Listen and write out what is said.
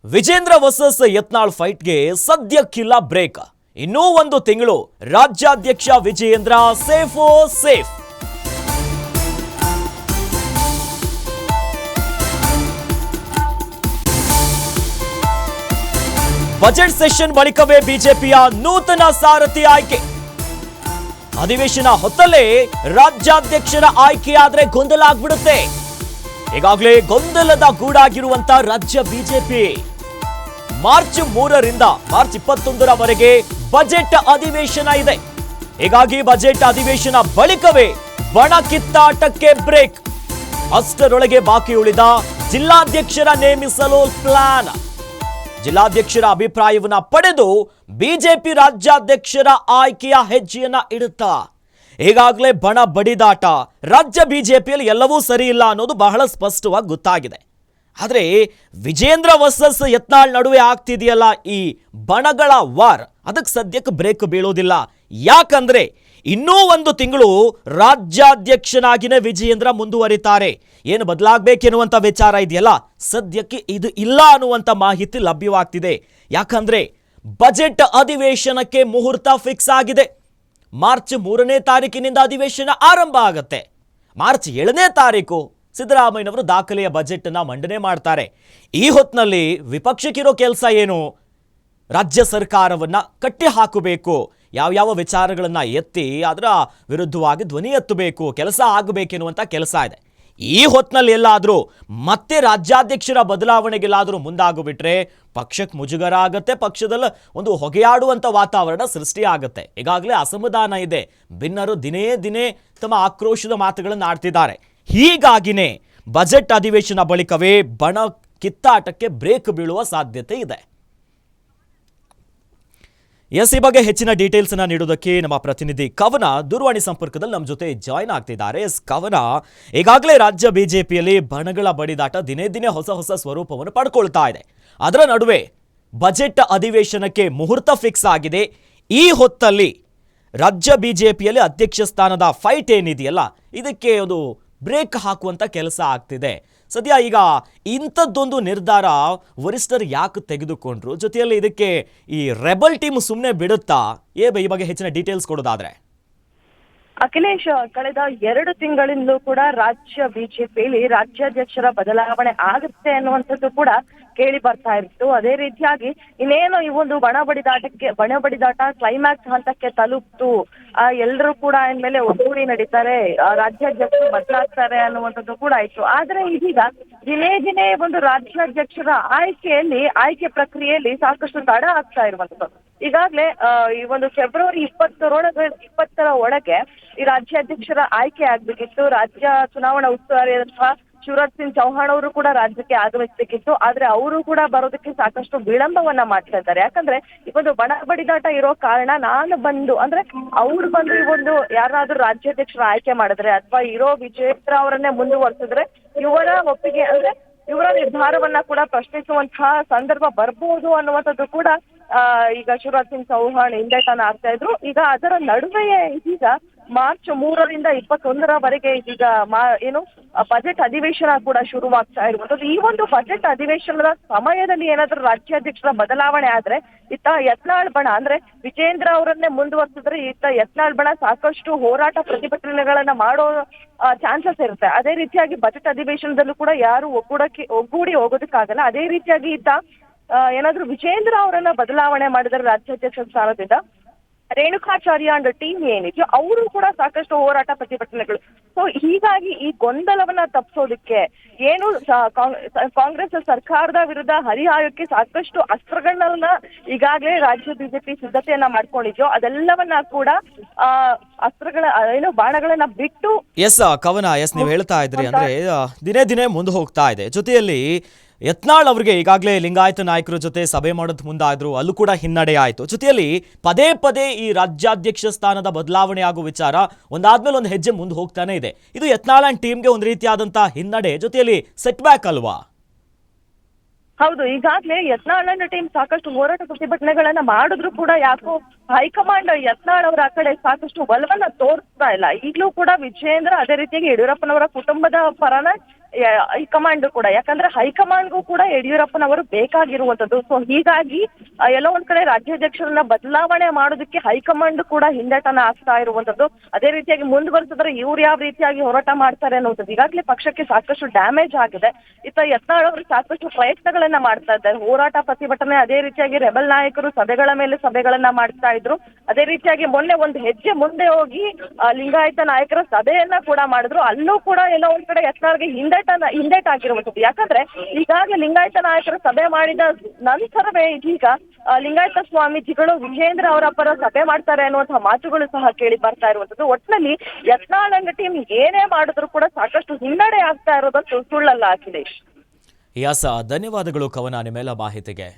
Vijendra versus Yatnal ಫೈಟ್ಗೆ ಸದ್ಯಕ್ಕಿಲ್ಲ break. ಇನ್ನೂ ಒಂದು ತಿಂಗಳು ರಾಜ್ಯಾಧ್ಯಕ್ಷ ವಿಜಯೇಂದ್ರ ಸೇಫೋ ಸೇಫ್. ಬಜೆಟ್ ಸೆಷನ್ ಬಳಿಕವೇ ಬಿಜೆಪಿಯ ನೂತನ ಸಾರಥಿ ಆಯ್ಕೆ. ಅಧಿವೇಶನ ಹೊತ್ತಲ್ಲೇ ರಾಜ್ಯಾಧ್ಯಕ್ಷರ ಆಯ್ಕೆಯಾದ್ರೆ ಗೊಂದಲ ಆಗ್ಬಿಡುತ್ತೆ. ಈಗಾಗಲೇ ಗೊಂದಲದ ಗೂಡಾಗಿರುವಂತ ರಾಜ್ಯ ಬಿಜೆಪಿ ಮಾರ್ಚ್ 3ರಿಂದ ಮಾರ್ಚ್ 21ರವರೆಗೆ ಬಜೆಟ್ ಅಧಿವೇಶನ ಇದೆ. ಹೀಗಾಗಿ ಬಜೆಟ್ ಅಧಿವೇಶನ ಬಳಿಕವೇ ಬಣ ಕಿತ್ತಾಟಕ್ಕೆ ಬ್ರೇಕ್. ಅಷ್ಟರೊಳಗೆ ಬಾಕಿ ಉಳಿದ ಜಿಲ್ಲಾಧ್ಯಕ್ಷರ ನೇಮಿಸಲು ಪ್ಲಾನ್. ಜಿಲ್ಲಾಧ್ಯಕ್ಷರ ಅಭಿಪ್ರಾಯವನ್ನ ಪಡೆದು ಬಿಜೆಪಿ ರಾಜ್ಯಾಧ್ಯಕ್ಷರ ಆಯ್ಕೆಯ ಹೆಜ್ಜೆಯನ್ನ ಇಡುತ್ತಾ ಈಗಾಗಲೇ ಬಣ ಬಡಿದಾಟ. ರಾಜ್ಯ ಬಿಜೆಪಿಯಲ್ಲಿ ಎಲ್ಲವೂ ಸರಿ ಇಲ್ಲ ಅನ್ನೋದು ಬಹಳ ಸ್ಪಷ್ಟವಾಗಿ ಗೊತ್ತಾಗಿದೆ. ಆದರೆ ವಿಜೇಂದ್ರ ವರ್ಸಸ್ ಯತ್ನಾಳ್ ನಡುವೆ ಆಗ್ತಿದೆಯಲ್ಲ ಈ ಬಣಗಳ ವಾರ್, ಅದಕ್ಕೆ ಸದ್ಯಕ್ಕೆ ಬ್ರೇಕ್ ಬೀಳೋದಿಲ್ಲ. ಯಾಕಂದ್ರೆ ಇನ್ನೂ ಒಂದು ತಿಂಗಳು ರಾಜ್ಯಾಧ್ಯಕ್ಷನಾಗಿನೇ ವಿಜಯೇಂದ್ರ ಮುಂದುವರಿತಾರೆ. ಏನು ಬದಲಾಗಬೇಕೆನ್ನುವಂಥ ವಿಚಾರ ಇದೆಯಲ್ಲ, ಸದ್ಯಕ್ಕೆ ಇದು ಇಲ್ಲ ಅನ್ನುವಂಥ ಮಾಹಿತಿ ಲಭ್ಯವಾಗ್ತಿದೆ. ಯಾಕಂದ್ರೆ ಬಜೆಟ್ ಅಧಿವೇಶನಕ್ಕೆ ಮುಹೂರ್ತ ಫಿಕ್ಸ್ ಆಗಿದೆ. ಮಾರ್ಚ್ 3ನೇ ತಾರೀಕಿನಿಂದ ಅಧಿವೇಶನ ಆರಂಭ ಆಗತ್ತೆ. ಮಾರ್ಚ್ 7ನೇ ತಾರೀಕು ಸಿದ್ದರಾಮಯ್ಯನವರು ದಾಖಲೆಯ ಬಜೆಟ್ ಅನ್ನ ಮಂಡನೆ ಮಾಡ್ತಾರೆ. ಈ ಹೊತ್ತಿನಲ್ಲಿ ವಿಪಕ್ಷಕ್ಕಿರೋ ಕೆಲಸ ಏನು? ರಾಜ್ಯ ಸರ್ಕಾರವನ್ನ ಕಟ್ಟಿ ಹಾಕಬೇಕು, ಯಾವ್ಯಾವ ವಿಚಾರಗಳನ್ನ ಎತ್ತಿ ಅದರ ವಿರುದ್ಧವಾಗಿ ಧ್ವನಿ ಎತ್ತಬೇಕು, ಕೆಲಸ ಆಗಬೇಕೆನ್ನುವಂಥ ಕೆಲಸ ಇದೆ. ಈ ಹೊತ್ತಿನಲ್ಲಿ ಎಲ್ಲಾದರೂ ಮತ್ತೆ ರಾಜ್ಯಾಧ್ಯಕ್ಷರ ಬದಲಾವಣೆಗೆಲ್ಲಾದರೂ ಮುಂದಾಗೋಬಿಟ್ರೆ ಪಕ್ಷಕ್ಕೆ ಮುಜುಗರ ಆಗತ್ತೆ. ಪಕ್ಷದಲ್ಲಿ ಒಂದು ಹೊಗೆಯಾಡುವಂಥ ವಾತಾವರಣ ಸೃಷ್ಟಿ ಆಗತ್ತೆ. ಈಗಾಗಲೇ ಅಸಮಾಧಾನ ಇದೆ. ಭಿನ್ನರು ದಿನೇ ದಿನೇ ತಮ್ಮ ಆಕ್ರೋಶದ ಮಾತುಗಳನ್ನು ಆಡ್ತಿದ್ದಾರೆ. ಹೀಗಾಗಿನೇ ಬಜೆಟ್ ಅಧಿವೇಶನ ಬಳಿಕವೇ ಬಣ ಕಿತ್ತಾಟಕ್ಕೆ ಬ್ರೇಕ್ ಬೀಳುವ ಸಾಧ್ಯತೆ ಇದೆ. ಈ ಬಗ್ಗೆ ಹೆಚ್ಚಿನ ಡೀಟೇಲ್ಸ್ ಅನ್ನ ನೀಡೋದಕ್ಕೆ ನಮ್ಮ ಪ್ರತಿನಿಧಿ ಕವನ ದೂರವಾಣಿ ಸಂಪರ್ಕದಲ್ಲಿ ನಮ್ಮ ಜೊತೆ ಜಾಯ್ನ್ ಆಗ್ತಿದ್ದಾರೆ. ಕವನ, ಈಗಾಗಲೇ ರಾಜ್ಯ ಬಿಜೆಪಿಯಲ್ಲಿ ಬಣಗಳ ಬಡಿದಾಟ ದಿನೇ ದಿನೇ ಹೊಸ ಹೊಸ ಸ್ವರೂಪವನ್ನು ಪಡ್ಕೊಳ್ತಾ ಇದೆ. ಅದರ ನಡುವೆ ಬಜೆಟ್ ಅಧಿವೇಶನಕ್ಕೆ ಮುಹೂರ್ತ ಫಿಕ್ಸ್ ಆಗಿದೆ. ಈ ಹೊತ್ತಲ್ಲಿ ರಾಜ್ಯ ಬಿಜೆಪಿಯಲ್ಲಿ ಅಧ್ಯಕ್ಷ ಸ್ಥಾನದ ಫೈಟ್ ಏನಿದೆಯಲ್ಲ, ಇದಕ್ಕೆ ಒಂದು ಬ್ರೇಕ್ ಹಾಕುವಂತ ಕೆಲಸ ಆಗ್ತಿದೆ. ಸದ್ಯ ಈಗ ಇಂಥದ್ದೊಂದು ನಿರ್ಧಾರ ವರಿಷ್ಠರು ಯಾಕೆ ತೆಗೆದುಕೊಂಡ್ರು? ಜೊತೆಯಲ್ಲಿ ಇದಕ್ಕೆ ಈ ರೆಬಲ್ ಟೀಮ್ ಸುಮ್ಮನೆ ಬಿಡುತ್ತಾ? ಈ ಬಗ್ಗೆ ಹೆಚ್ಚಿನ ಡೀಟೇಲ್ಸ್ ಕೊಡೋದಾದ್ರೆ. ಅಖಿಲೇಶ್, ಕಳೆದ 2 ತಿಂಗಳಿಂದಲೂ ಕೂಡ ರಾಜ್ಯ ಬಿಜೆಪಿಯಲ್ಲಿ ರಾಜ್ಯಾಧ್ಯಕ್ಷರ ಬದಲಾವಣೆ ಆಗುತ್ತೆ ಅನ್ನುವಂಥದ್ದು ಕೂಡ ಕೇಳಿ ಬರ್ತಾ ಇತ್ತು. ಅದೇ ರೀತಿಯಾಗಿ ಇನ್ನೇನು ಈ ಒಂದು ಬಣ ಬಡಿದಾಟ ಕ್ಲೈಮ್ಯಾಕ್ಸ್ ಹಂತಕ್ಕೆ ತಲುಪ್ತು, ಎಲ್ಲರೂ ಕೂಡ ಇನ್ಮೇಲೆ ಒಗ್ಗೂಡಿ ನಡೀತಾರೆ, ರಾಜ್ಯಾಧ್ಯಕ್ಷರು ಬದಲಾಗ್ತಾರೆ ಅನ್ನುವಂಥದ್ದು ಕೂಡ ಆಯ್ತು. ಆದ್ರೆ ಇದೀಗ ದಿನೇ ದಿನೇ ಒಂದು ರಾಜ್ಯಾಧ್ಯಕ್ಷರ ಆಯ್ಕೆ ಪ್ರಕ್ರಿಯೆಯಲ್ಲಿ ಸಾಕಷ್ಟು ತಡ ಆಗ್ತಾ ಇರುವಂಥದ್ದು. ಈಗಾಗಲೇ ಈ ಒಂದು ಫೆಬ್ರವರಿ 20ರ ಒಳಗೆ ಈ ರಾಜ್ಯಾಧ್ಯಕ್ಷರ ಆಯ್ಕೆ ಆಗ್ಬೇಕಿತ್ತು. ರಾಜ್ಯ ಚುನಾವಣಾ ಉಸ್ತುವಾರಿ ಶಿವರಾಜ್ ಸಿಂಗ್ ಚೌಹಾಣ್ ಅವರು ಕೂಡ ರಾಜ್ಯಕ್ಕೆ ಆಗಮಿಸಬೇಕಿತ್ತು. ಆದ್ರೆ ಅವರು ಕೂಡ ಬರೋದಕ್ಕೆ ಸಾಕಷ್ಟು ವಿಳಂಬವನ್ನ ಮಾಡ್ತಾ ಇದ್ದಾರೆ. ಯಾಕಂದ್ರೆ ಈ ಒಂದು ಬಣ ಬಡಿದಾಟ ಇರೋ ಕಾರಣ ಅವ್ರು ಬಂದು ಈ ಒಂದು ಯಾರಾದ್ರೂ ರಾಜ್ಯಾಧ್ಯಕ್ಷರ ಆಯ್ಕೆ ಮಾಡಿದ್ರೆ ಅಥವಾ ಇರೋ ವಿಜೇಂದ್ರ ಅವರನ್ನೇ ಮುಂದುವರೆಸಿದ್ರೆ ಇವರ ಒಪ್ಪಿಗೆ ಇವರ ನಿರ್ಧಾರವನ್ನ ಕೂಡ ಪ್ರಶ್ನಿಸುವಂತಹ ಸಂದರ್ಭ ಬರ್ಬೋದು ಅನ್ನುವಂಥದ್ದು ಕೂಡ ಈಗ ಶಿವರಾಜ್ ಸಿಂಗ್ ಚೌಹಾಣ್ ಹಿಂದೇಟನ್ನ ಆಗ್ತಾ ಇದ್ರು. ಈಗ ಅದರ ನಡುವೆಯೇ ಇದೀಗ ಮಾರ್ಚ್ 3ರಿಂದ 21ರವರೆಗೆ ಇದೀಗ ಬಜೆಟ್ ಅಧಿವೇಶನ ಕೂಡ ಶುರುವಾಗ್ತಾ ಇರುವಂತದ್ದು. ಈ ಒಂದು ಬಜೆಟ್ ಅಧಿವೇಶನದ ಸಮಯದಲ್ಲಿ ಏನಾದ್ರೂ ರಾಜ್ಯಾಧ್ಯಕ್ಷರ ಬದಲಾವಣೆ ಆದ್ರೆ ಇತ್ತ ಯತ್ನಾಳ್ ಬಣ ವಿಜೇಂದ್ರ ಅವರನ್ನೇ ಮುಂದುವರೆಸಿದ್ರೆ ಇತ್ತ ಯತ್ನಾಳ್ ಬಣ ಸಾಕಷ್ಟು ಹೋರಾಟ ಪ್ರತಿಭಟನೆಗಳನ್ನ ಮಾಡೋ ಚಾನ್ಸಸ್ ಇರುತ್ತೆ. ಅದೇ ರೀತಿಯಾಗಿ ಬಜೆಟ್ ಅಧಿವೇಶನದಲ್ಲೂ ಕೂಡ ಯಾರು ಒಗ್ಗೂಡಿ ಹೋಗೋದಕ್ಕಾಗಲ್ಲ. ಅದೇ ರೀತಿಯಾಗಿ ಇತ್ತ ಏನಾದ್ರೂ ವಿಜೇಂದ್ರ ಅವರನ್ನ ಬದಲಾವಣೆ ಮಾಡಿದರೆ ರಾಜ್ಯಾಧ್ಯಕ್ಷ ಸ್ಥಾನದಿಂದ ರೇಣುಕಾಚಾರ್ಯ ಅಂಡ್ ಟೀಮ್ ಏನಿದೆಯೋ ಅವರು ಕೂಡ ಸಾಕಷ್ಟು ಹೋರಾಟ ಪ್ರತಿಭಟನೆಗಳು. ಸೊ ಹೀಗಾಗಿ ಈ ಗೊಂದಲವನ್ನ ತಪ್ಪಿಸೋದಕ್ಕೆ ಕಾಂಗ್ರೆಸ್ ಸರ್ಕಾರದ ವಿರುದ್ಧ ಹರಿಹಾಯೋಕೆ ಸಾಕಷ್ಟು ಅಸ್ತ್ರಗಳನ್ನ ಈಗಾಗಲೇ ರಾಜ್ಯ ಬಿಜೆಪಿ ಸಿದ್ಧತೆಯನ್ನ ಮಾಡ್ಕೊಂಡಿದ್ಯೋ ಅದೆಲ್ಲವನ್ನ ಕೂಡ ಬಾಣಗಳನ್ನ ಬಿಟ್ಟು ಕವನ ನೀವು ಹೇಳ್ತಾ ಇದ್ರಿ ಅಂದ್ರೆ ದಿನೇ ದಿನೇ ಮುಂದೆ ಹೋಗ್ತಾ ಇದೆ. ಜೊತೆಯಲ್ಲಿ ಯತ್ನಾಳ್ ಅವರಿಗೆ ಈಗಾಗಲೇ ಲಿಂಗಾಯತ ನಾಯಕರ ಜೊತೆ ಸಭೆ ಮಾಡೋದ್ ಮುಂದಾದ್ರು, ಅಲ್ಲೂ ಕೂಡ ಹಿನ್ನಡೆ ಆಯಿತು. ಜೊತೆಯಲ್ಲಿ ಪದೇ ಪದೇ ಈ ರಾಜ್ಯಾಧ್ಯಕ್ಷ ಸ್ಥಾನದ ಬದಲಾವಣೆ ಆಗೋ ವಿಚಾರ ಒಂದಾದ್ಮೇಲೆ ಒಂದು ಹೆಜ್ಜೆ ಮುಂದೆ ಹೋಗ್ತಾನೆ ಇದೆ. ಇದು ಯತ್ನಾಳ್ ಅಂಡ್ ಟೀಮ್ಗೆ ಒಂದು ರೀತಿಯಾದಂತಹ ಹಿನ್ನಡೆ, ಜೊತೆಯಲ್ಲಿ ಸೆಟ್ ಬ್ಯಾಕ್ ಅಲ್ವಾ? ಹೌದು, ಈಗಾಗಲೇ ಯತ್ನಾಳ್ ಟೀಮ್ ಸಾಕಷ್ಟು ಹೋರಾಟ ಪ್ರತಿಭಟನೆಗಳನ್ನ ಮಾಡಿದ್ರು ಕೂಡ ಯಾಕೋ ಹೈಕಮಾಂಡ್ ಯತ್ನಾಳ್ ಅವರ ಆ ಕಡೆ ಸಾಕಷ್ಟು ಒಲವನ್ನ ತೋರಿಸ್ತಾ ಇಲ್ಲ. ಈಗಲೂ ಕೂಡ ವಿಜಯೇಂದ್ರ ಅದೇ ರೀತಿಯಾಗಿ ಯಡಿಯೂರಪ್ಪನವರ ಕುಟುಂಬದ ಪರನ ಹೈಕಮಾಂಡ್ ಕೂಡ, ಯಾಕಂದ್ರೆ ಹೈಕಮಾಂಡ್ಗೂ ಕೂಡ ಯಡಿಯೂರಪ್ಪನವರು ಬೇಕಾಗಿರುವಂತದ್ದು. ಸೊ ಹೀಗಾಗಿ ಎಲ್ಲೋ ಒಂದ್ ಕಡೆ ರಾಜ್ಯಾಧ್ಯಕ್ಷರನ್ನ ಬದಲಾವಣೆ ಮಾಡೋದಕ್ಕೆ ಹೈಕಮಾಂಡ್ ಕೂಡ ಹಿಂದೆಟನ ಆಗ್ತಾ ಇರುವಂತದ್ದು. ಅದೇ ರೀತಿಯಾಗಿ ಮುಂದುವರೆಸಿದ್ರೆ ಇವ್ರು ಯಾವ ರೀತಿಯಾಗಿ ಹೋರಾಟ ಮಾಡ್ತಾರೆ ಅನ್ನೋದು ಈಗಾಗಲೇ ಪಕ್ಷಕ್ಕೆ ಸಾಕಷ್ಟು ಡ್ಯಾಮೇಜ್ ಆಗಿದೆ. ಇತ್ತ ಯತ್ನಾಳ್ ಅವರು ಸಾಕಷ್ಟು ಪ್ರಯತ್ನಗಳನ್ನ ಮಾಡ್ತಾ ಇದ್ದಾರೆ, ಹೋರಾಟ ಪ್ರತಿಭಟನೆ. ಅದೇ ರೀತಿಯಾಗಿ ರೆಬಲ್ ನಾಯಕರು ಸಭೆಗಳ ಮೇಲೆ ಸಭೆಗಳನ್ನ ಮಾಡ್ತಾ ಇದ್ರು. ಅದೇ ರೀತಿಯಾಗಿ ಮೊನ್ನೆ ಒಂದು ಹೆಜ್ಜೆ ಮುಂದೆ ಹೋಗಿ ಲಿಂಗಾಯತ ನಾಯಕರ ಸಭೆಯನ್ನ ಕೂಡ ಮಾಡಿದ್ರು. ಅಲ್ಲೂ ಕೂಡ ಎಲ್ಲೋ ಒಂದ್ ಕಡೆ ಯತ್ನಾಳ್ಗೆ ಹಿಂದೇಟಾಗಿರುವಂತದ್ದು. ಯಾಕಂದ್ರೆ ಈಗಾಗಲೇ ಲಿಂಗಾಯತ ನಾಯಕರ ಸಭೆ ಮಾಡಿದ ನಂತರವೇ ಇದೀಗ ಲಿಂಗಾಯತ ಸ್ವಾಮೀಜಿಗಳು ವಿಜೇಂದ್ರ ಅವರ ಪರ ಸಭೆ ಮಾಡ್ತಾರೆ ಅನ್ನುವಂತಹ ಮಾತುಗಳು ಸಹ ಕೇಳಿ ಬರ್ತಾ ಇರುವಂತದ್ದು. ಒಟ್ಟಿನಲ್ಲಿ ಯತ್ನಾಳ್ ಟೀಮ್ ಏನೇ ಮಾಡಿದ್ರು ಕೂಡ ಸಾಕಷ್ಟು ಹಿನ್ನಡೆ ಆಗ್ತಾ ಇರೋದಂತೂ ಸುಳ್ಳಲ್ಲ ಅಖಿಲೇಶ್. ಯಾಸ, ಧನ್ಯವಾದಗಳು ಕವನ ನಿಮ್ಮೆಲ್ಲ ಮಾಹಿತಿಗೆ.